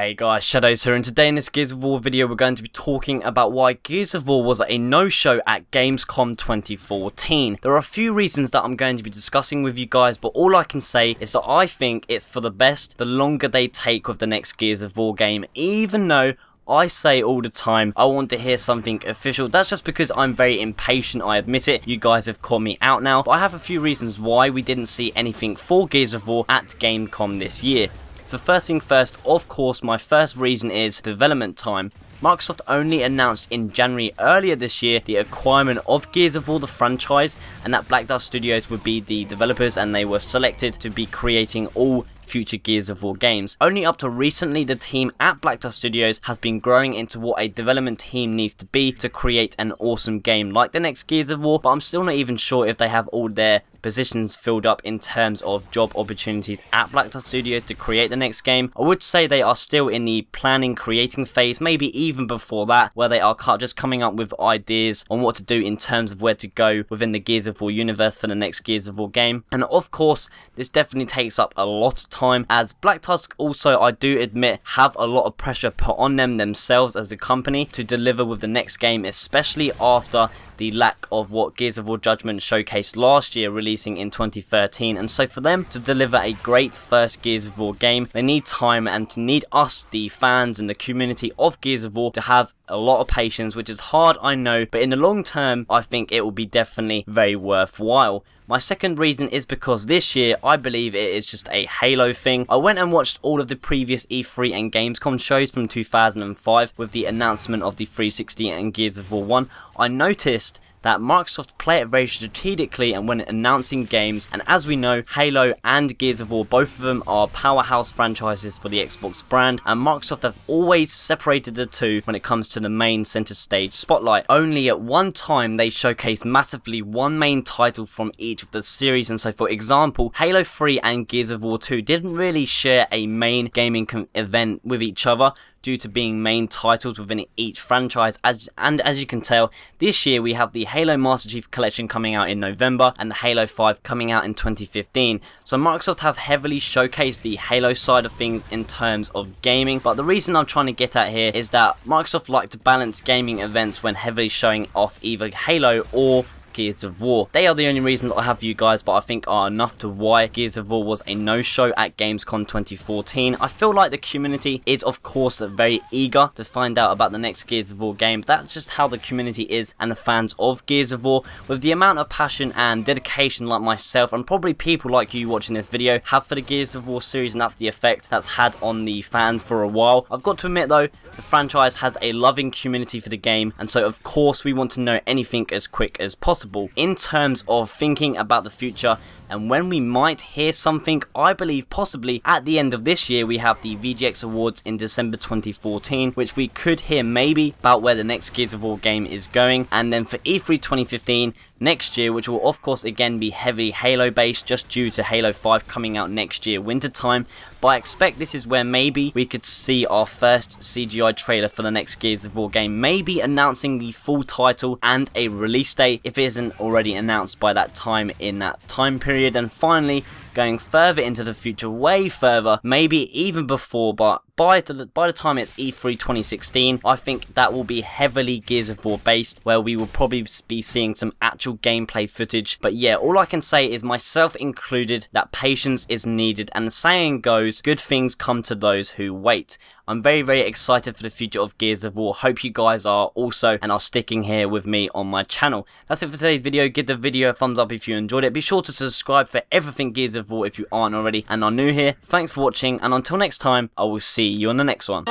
Hey guys, Shadowz here, and today in this Gears of War video we're going to be talking about why Gears of War was a no-show at Gamescom 2014. There are a few reasons that I'm going to be discussing with you guys, but all I can say is that I think it's for the best the longer they take with the next Gears of War game, even though I say all the time I want to hear something official. That's just because I'm very impatient, I admit it. You guys have called me out now, but I have a few reasons why we didn't see anything for Gears of War at Gamescom this year. So first thing first, of course, my first reason is development time. Microsoft only announced in January earlier this year the acquirement of Gears of War the franchise, and that Black Dust Studios would be the developers, and they were selected to be creating all future Gears of War games. Only up to recently, the team at Black Dust Studios has been growing into what a development team needs to be to create an awesome game like the next Gears of War, but I'm still not even sure if they have all their positions filled up in terms of job opportunities at Black Dust Studios to create the next game. I would say they are still in the planning, creating phase, maybe even before that, where they are just coming up with ideas on what to do in terms of where to go within the Gears of War universe for the next Gears of War game. And of course, this definitely takes up a lot of time, as Black Tusk also, I do admit, have a lot of pressure put on them themselves as the company to deliver with the next game, especially after the lack of what Gears of War Judgment showcased last year, releasing in 2013. And so for them to deliver a great first Gears of War game, they need time, and to need us, the fans and the community of Gears of War, to have a lot of patience, which is hard, I know, but in the long term I think it will be definitely very worthwhile. My second reason is because this year I believe it is just a Halo thing. I went and watched all of the previous E3 and Gamescom shows from 2005 with the announcement of the 360 and Gears of War 1. I noticed that Microsoft play it very strategically and when announcing games, and as we know, Halo and Gears of War, both of them are powerhouse franchises for the Xbox brand, and Microsoft have always separated the two when it comes to the main center stage spotlight. Only at one time they showcase massively one main title from each of the series, and so for example, Halo 3 and Gears of War 2 didn't really share a main gaming event with each other, due to being main titles within each franchise. As you can tell, this year we have the Halo Master Chief Collection coming out in November and the Halo 5 coming out in 2015. So Microsoft have heavily showcased the Halo side of things in terms of gaming, but the reason I'm trying to get at here is that Microsoft like to balance gaming events when heavily showing off either Halo or Gears of War. They are the only reason that I have for you guys, but I think are enough to why Gears of War was a no-show at Gamescom 2014. I feel like the community is of course very eager to find out about the next Gears of War game. That's just how the community is, and the fans of Gears of War, with the amount of passion and dedication like myself and probably people like you watching this video have for the Gears of War series, and that's the effect that's had on the fans for a while. I've got to admit though, the franchise has a loving community for the game, and so of course we want to know anything as quick as possible. In terms of thinking about the future and when we might hear something, I believe possibly at the end of this year we have the VGX Awards in December 2014, which we could hear maybe about where the next Gears of War game is going, and then for E3 2015 next year, which will of course again be heavily Halo based just due to Halo 5 coming out next year winter time. But I expect this is where maybe we could see our first CGI trailer for the next Gears of War game, maybe announcing the full title and a release date if it isn't already announced by that time in that time period. And finally, going further into the future, way further, maybe even before, but by the time it's E3 2016, I think that will be heavily Gears of War based, where we will probably be seeing some actual gameplay footage. But yeah, all I can say is, myself included, that patience is needed, and the saying goes, good things come to those who wait. I'm very, very excited for the future of Gears of War. Hope you guys are also, and are sticking here with me on my channel. That's it for today's video. Give the video a thumbs up if you enjoyed it. Be sure to subscribe for everything Gears of War if you aren't already and are new here. Thanks for watching, and until next time, I will see you on the next one.